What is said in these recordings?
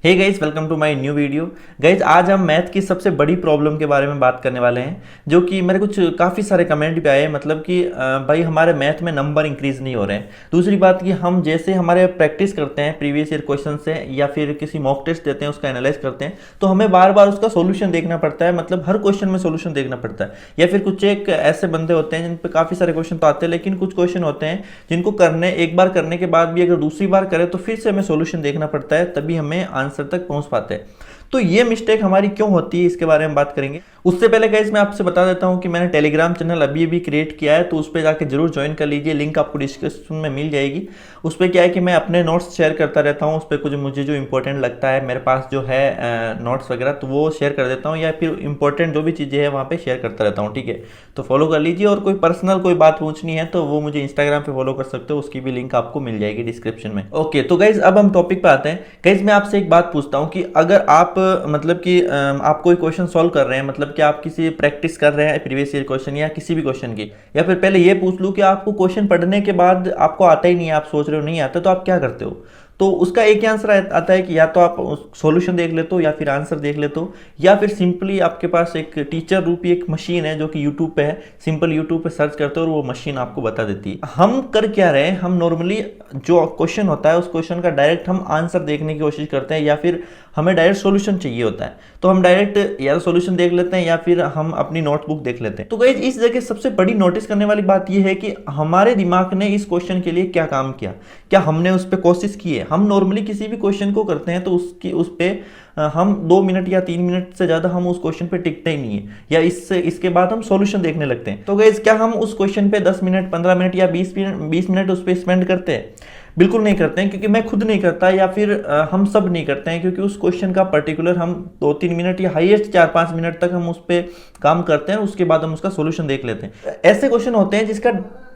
Hey guys, welcome to my new video. Guys, आज हम math की सबसे बड़ी प्रॉब्लम के बारे में बात करने वाले हैं, जो कि मेरे कुछ काफ़ी सारे कमेंट भी आए, मतलब कि भाई हमारे मैथ में नंबर इंक्रीज नहीं हो रहे हैं। दूसरी बात कि हम जैसे हमारे प्रैक्टिस करते हैं प्रीवियस ईयर क्वेश्चन से या फिर किसी मॉक टेस्ट देते हैं, उसका एनालाइज करते हैं, तो हमें बार बार उसका सोल्यूशन देखना पड़ता है, मतलब हर क्वेश्चन में सोल्यूशन देखना पड़ता है। या फिर कुछ एक ऐसे बंदे होते हैं जिन पे काफ़ी सारे क्वेश्चन तो आते हैं, लेकिन कुछ क्वेश्चन होते हैं जिनको करने एक बार करने के बाद भी अगर दूसरी बार करें तो फिर से हमें सोल्यूशन देखना पड़ता है, तभी हमें आंसर तक पहुंच पाते हैं। तो ये मिस्टेक हमारी क्यों होती है, इसके बारे में बात करेंगे। उससे पहले गाइस मैं आपसे बता देता हूं कि मैंने टेलीग्राम चैनल अभी अभी क्रिएट किया है, तो उस पर जाके जरूर ज्वाइन कर लीजिए। लिंक आपको डिस्क्रिप्शन में मिल जाएगी। उस पर क्या है कि मैं अपने नोट्स शेयर करता रहता हूं। उस पर कुछ मुझे जो इंपॉर्टेंट लगता है मेरे पास जो है नोट्स वगैरह, तो वो शेयर कर देता हूँ, या फिर इंपॉर्टेंट जो भी चीज़ें हैं वहाँ पे शेयर करता रहता हूँ। ठीक है, तो फॉलो कर लीजिए। और कोई पर्सनल कोई बात पूछनी है तो वो मुझे इंस्टाग्राम पे फॉलो कर सकते हो, उसकी भी लिंक आपको मिल जाएगी डिस्क्रिप्शन में। ओके, तो गाइज अब हम टॉपिक पे आते हैं। गाइज मैं आपसे एक बात पूछता हूँ कि अगर आप मतलब कि आप कोई क्वेश्चन सॉल्व कर रहे हैं, मतलब कि आप किसी प्रैक्टिस कर रहे हैं प्रीवियस ईयर क्वेश्चन या किसी भी क्वेश्चन की, या फिर पहले ये पूछ लूँ कि आपको क्वेश्चन पढ़ने के बाद आपको आता ही नहीं है, आप सोच रहे हो नहीं आता, तो आप क्या करते हो? तो उसका एक ही आंसर आता है कि या तो आप सॉल्यूशन देख लेते हो, या फिर आंसर देख लेते हो, या फिर सिंपली आपके पास एक टीचर रूपी एक मशीन है जो कि यूट्यूब पे है। सिंपल यूट्यूब पे सर्च करते हो और वो मशीन आपको बता देती है। हम कर क्या रहे हैं, हम नॉर्मली जो क्वेश्चन होता है उस क्वेश्चन का डायरेक्ट हम आंसर देखने की कोशिश करते हैं, या फिर हमें डायरेक्ट सॉल्यूशन चाहिए होता है, तो हम डायरेक्ट या सॉल्यूशन देख लेते हैं या फिर हम अपनी नोटबुक देख लेते हैं। तो गाइस इस जगह सबसे बड़ी नोटिस करने वाली बात यह है कि हमारे दिमाग ने इस क्वेश्चन के लिए क्या काम किया, क्या हमने उस पर कोशिश की है। हम नॉर्मली किसी भी क्वेश्चन को करते हैं तो उस पे हम 2 मिनट या 3 मिनट से ज़्यादा हम उस क्वेश्चन पे टिकते ही नहीं है, या इसके बाद हम सॉल्यूशन देखने लगते हैं। तो गाइस क्या हम उस क्वेश्चन पे 10 मिनट, 15 मिनट या 20 मिनट उस पर स्पेंड करते हैं? बिल्कुल नहीं करते हैं, क्योंकि मैं खुद नहीं करता, या फिर हम सब नहीं करते हैं, क्योंकि उस क्वेश्चन का पर्टिकुलर हम 2-3 मिनट या हाईएस्ट 4-5 मिनट तक हम उस पर काम करते हैं, उसके बाद हम उसका सोल्यूशन देख लेते हैं। ऐसे क्वेश्चन होते हैं जिसका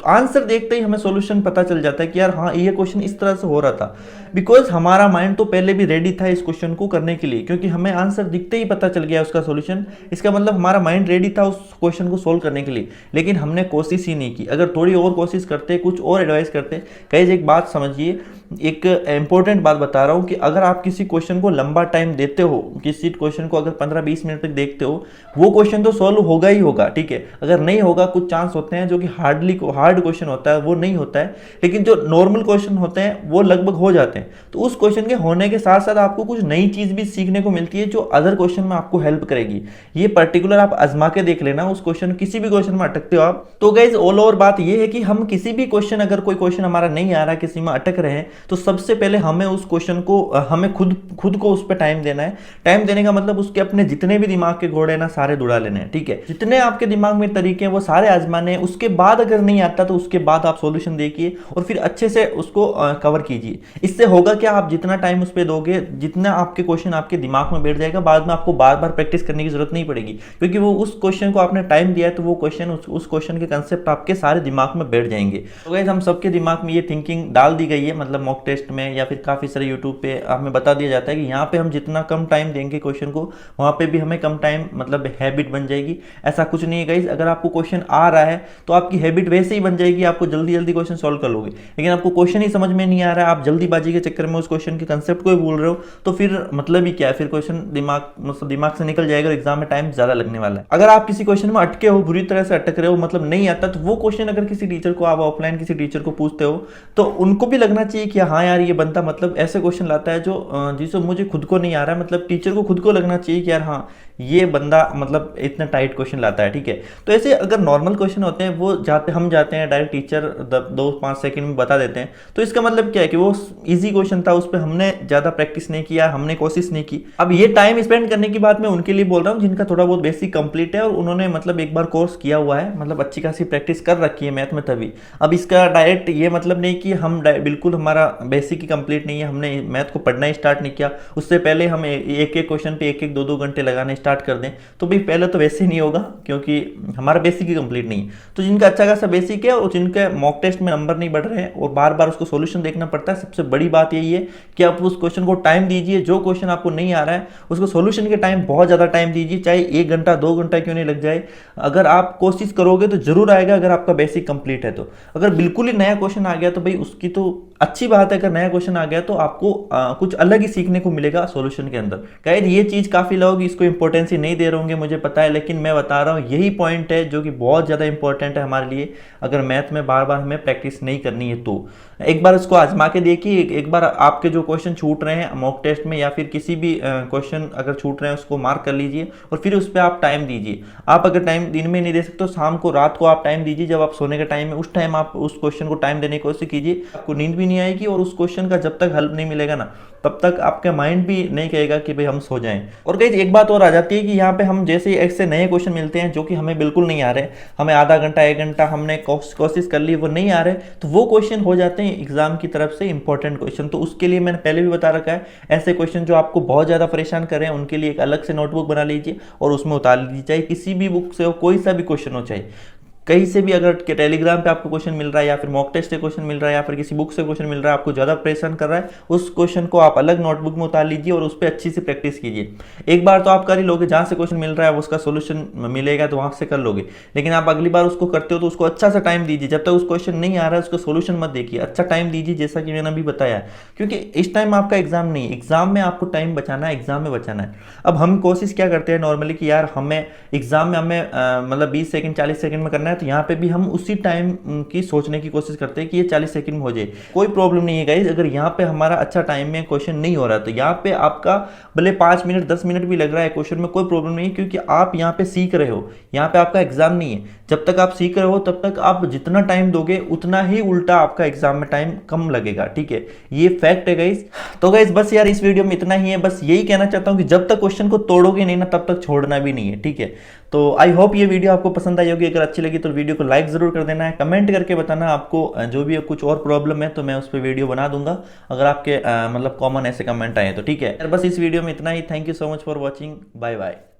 आंसर देखते ही हमें सॉल्यूशन पता चल जाता है कि यार हाँ, ये क्वेश्चन इस तरह से हो रहा था, बिकॉज हमारा माइंड तो पहले भी रेडी था इस क्वेश्चन को करने के लिए, क्योंकि हमें आंसर दिखते ही पता चल गया उसका सॉल्यूशन। इसका मतलब हमारा माइंड रेडी था उस क्वेश्चन को सोल्व करने के लिए, लेकिन हमने कोशिश ही नहीं की। अगर थोड़ी और कोशिश करते, कुछ और एडवाइस करते। कहीं एक बात समझिए, एक इंपॉर्टेंट बात बता रहा हूं कि अगर आप किसी क्वेश्चन को लंबा टाइम देते हो, किसी क्वेश्चन को अगर 15-20 मिनट तक देखते हो, वो क्वेश्चन तो सॉल्व होगा ही होगा। ठीक है, अगर नहीं होगा, कुछ चांस होते हैं जो कि हार्ड क्वेश्चन होता है वो नहीं होता है, लेकिन जो नॉर्मल क्वेश्चन होते हैं वो लगभग हो जाते हैं। तो उस क्वेश्चन के होने के साथ साथ आपको कुछ नई चीज भी सीखने को मिलती है जो अदर क्वेश्चन में आपको हेल्प करेगी। ये पर्टिकुलर आप आजमा के देख लेना। उस क्वेश्चन, किसी भी क्वेश्चन में अटकते हो आप, तो गाइज ऑल ओवर बात ये है कि हम किसी भी क्वेश्चन, अगर कोई क्वेश्चन हमारा नहीं आ रहा, किसी में अटक रहे हैं, तो सबसे पहले हमें उस क्वेश्चन को, हमें खुद को उस पर टाइम देना है। टाइम देने का मतलब उसके अपने जितने भी दिमाग के घोड़े ना सारे दौड़ा लेने हैं। ठीक है, जितने आपके दिमाग में तरीके हैं वो सारे आजमाने हैं। उसके बाद अगर नहीं आता तो उसके बाद आप सॉल्यूशन देखिए और फिर अच्छे से उसको कवर कीजिए। इससे होगा क्या, आप जितना टाइम उस पर दोगे, जितना आपके क्वेश्चन आपके दिमाग में बैठ जाएगा, बाद में आपको बार बार प्रैक्टिस करने की जरूरत नहीं पड़ेगी, क्योंकि वो उस क्वेश्चन को आपने टाइम दिया है, तो वो क्वेश्चन, उस क्वेश्चन के कंसेप्ट आपके सारे दिमाग में बैठ जाएंगे। तो गाइस हम सबके दिमाग में ये थिंकिंग डाल दी गई है, मतलब मॉक टेस्ट में या फिर काफी सारे यूट्यूब पे हमें बता दिया जाता है कि यहाँ पे हम जितना कम टाइम देंगे क्वेश्चन को, वहां पे भी हमें कम टाइम, मतलब हैबिट बन जाएगी। ऐसा कुछ नहीं है गाइस, अगर आपको क्वेश्चन आ रहा है तो आपकी हैबिट वैसे ही बन जाएगी, आपको जल्दी जल्दी क्वेश्चन सॉल्व कर लोगे। लेकिन आपको क्वेश्चन ही समझ में नहीं आ रहा है, आप जल्दीबाजी के चक्कर में उस क्वेश्चन के कंसेप्ट को ही भूल रहे हो, तो फिर मतलब ही क्या है, फिर क्वेश्चन दिमाग से निकल जाएगा और एग्जाम में टाइम ज्यादा लगने वाला है। अगर आप किसी क्वेश्चन में अटके हो, बुरी तरह से अटक रहे हो, मतलब नहीं आता, तो वो क्वेश्चन अगर किसी टीचर को, आप ऑफलाइन किसी टीचर को पूछते हो, तो उनको भी लगना चाहिए कि हाँ यार, ये बंदा मतलब ऐसे क्वेश्चन लाता है जिससे मुझे खुद को नहीं आ रहा है, मतलब टीचर को खुद को लगना चाहिए कि यार हाँ, ये बंदा मतलब इतना टाइट क्वेश्चन लाता है। ठीक है, तो ऐसे अगर नॉर्मल क्वेश्चन होते हैं, वो हम जाते हैं डायरेक्ट, टीचर 2-5 सेकंड में बता देते हैं, तो इसका मतलब क्या है कि वो इजी क्वेश्चन था, उस पर हमने ज्यादा प्रैक्टिस नहीं किया, हमने कोशिश नहीं की। अब ये टाइम स्पेंड करने की बात मैं उनके लिए बोल रहा हूँ जिनका थोड़ा बहुत बेसिक कंप्लीट है और उन्होंने मतलब एक बार कोर्स किया हुआ है, मतलब अच्छी खासी प्रैक्टिस कर रखी है मैथ में तभी। अब इसका डायरेक्ट ये मतलब नहीं कि हम बिल्कुल हमारा बेसिक ही कंप्लीट नहीं है, हमने मैथ को पढ़ना ही स्टार्ट नहीं किया, उससे पहले हम एक एक क्वेश्चन पे 1-1, 2-2 घंटे लगाने स्टार्ट कर दें, तो भाई पहले तो वैसे ही नहीं होगा, क्योंकि हमारा बेसिक ही कंप्लीट नहीं है। तो जिनका अच्छा खासा बेसिक है और जिनके मॉक टेस्ट में नंबर नहीं बढ़ रहे हैं और बार बार उसको सॉल्यूशन देखना पड़ता है, सबसे बड़ी बात यही है कि आप उस क्वेश्चन को टाइम दीजिए। जो क्वेश्चन आपको नहीं आ रहा है उसको सॉल्यूशन के टाइम बहुत ज्यादा टाइम दीजिए, चाहे 1 घंटा 2 घंटा क्यों नहीं लग जाए। अगर आप कोशिश करोगे तो जरूर आएगा, अगर आपका बेसिक कंप्लीट है तो। अगर बिल्कुल ही नया क्वेश्चन आ गया तो भाई उसकी तो अच्छी बात है, अगर नया क्वेश्चन आ गया तो आपको कुछ अलग ही सीखने को मिलेगा सॉल्यूशन के अंदर। गाइस ये चीज़ काफ़ी लोग इसको इंपॉर्टेंस ही नहीं दे रहे होंगे, मुझे पता है, लेकिन मैं बता रहा हूँ यही पॉइंट है जो कि बहुत ज़्यादा इंपॉर्टेंट है हमारे लिए। अगर मैथ में बार बार हमें प्रैक्टिस नहीं करनी है तो एक बार इसको आजमा के देखिए। एक बार आपके जो क्वेश्चन छूट रहे हैं मॉक टेस्ट में या फिर किसी भी क्वेश्चन अगर छूट रहे हैं उसको मार्क कर लीजिए और फिर उस पर आप टाइम दीजिए। आप अगर टाइम दिन में नहीं दे सकते तो शाम को, रात को आप टाइम दीजिए, जब आप सोने का टाइम है उस टाइम आप उस क्वेश्चन को टाइम देने की कोशिश कीजिए। आपको नींद भी नहीं आएगी और उस क्वेश्चन का जब तक हल नहीं मिलेगा ना तब तक आपका माइंड भी नहीं कहेगा कि भाई हम सो जाएं। और गाइस एक बात और आ जाती है कि यहाँ पे हम जैसे एक से नए क्वेश्चन मिलते हैं जो कि हमें बिल्कुल नहीं आ रहे, हमें आधा घंटा 1 घंटा हमने कोशिश कर ली, वो नहीं आ रहे, तो वो क्वेश्चन हो जाते हैं एग्जाम की तरफ से इंपॉर्टेंट क्वेश्चन। तो उसके लिए मैंने पहले भी बता रखा है, ऐसे क्वेश्चन जो आपको बहुत ज़्यादा परेशान करें उनके लिए एक अलग से नोटबुक बना लीजिए और उसमें उतार लीजिए, चाहे किसी भी बुक से हो, कोई सा भी क्वेश्चन हो, चाहे कहीं से भी। अगर टेलीग्राम पे आपको क्वेश्चन मिल रहा है या फिर मॉक टेस्ट से क्वेश्चन मिल रहा है या फिर किसी बुक से क्वेश्चन मिल रहा है, आपको ज़्यादा परेशान कर रहा है, उस क्वेश्चन को आप अलग नोटबुक में उतार लीजिए और उस पर अच्छी से प्रैक्टिस कीजिए। एक बार तो आप कर ही लोगे, जहाँ से क्वेश्चन मिल रहा है उसका सोल्यूशन मिलेगा तो वहाँ से कर लोगे, लेकिन आप अगली बार उसको करते हो तो उसको अच्छा सा टाइम दीजिए। जब तक उस क्वेश्चन नहीं आ रहा है उसका सोल्यूशन मत देखिए, अच्छा टाइम दीजिए, जैसा कि मैंने अभी बताया, क्योंकि इस टाइम आपका एग्जाम नहीं है, एग्जाम में आपको टाइम बचाना है, एग्जाम में बचाना है। अब हम कोशिश क्या करते हैं नॉर्मली कि यार हमें एग्जाम में हमें मतलब 20 सेकंड 40 सेकंड में करना है, तो यहाँ पे भी हम उसी टाइम की सोचने की कोशिश करते हैं कि ये 40 सेकंड में हो जाए। कोई प्रॉब्लम नहीं है गाइस, अगर यहाँ पे हमारा अच्छा टाइम में क्वेश्चन नहीं हो रहा तो यहाँ पे आपका भले 5 मिनट 10 मिनट भी लग रहा है क्वेश्चन में, कोई प्रॉब्लम नहीं है, क्योंकि आप यहाँ पे सीख रहे हो, यहाँ पे आपका एग्जाम नहीं है। जब तक आप सीख रहे हो तब तक आप जितना टाइम दोगे उतना ही उल्टा आपका एग्जाम में टाइम कम लगेगा, ठीक है, ये फैक्ट है गाइस। तो गाइस बस यार इस वीडियो में इतना ही है, बस यही कहना चाहता हूँ कि जब तक क्वेश्चन को तोड़ोगे नहीं ना तब तक छोड़ना भी नहीं है, ठीक है। तो आई होप ये वीडियो आपको पसंद आई होगी, अगर अच्छी लगी तो वीडियो को लाइक जरूर कर देना है, कमेंट करके बताना आपको जो भी कुछ और प्रॉब्लम है तो मैं उस पर वीडियो बना दूंगा, अगर आपके मतलब कॉमन ऐसे कमेंट आए तो, ठीक है। बस इस वीडियो में इतना ही, thank you so much for watching, bye bye.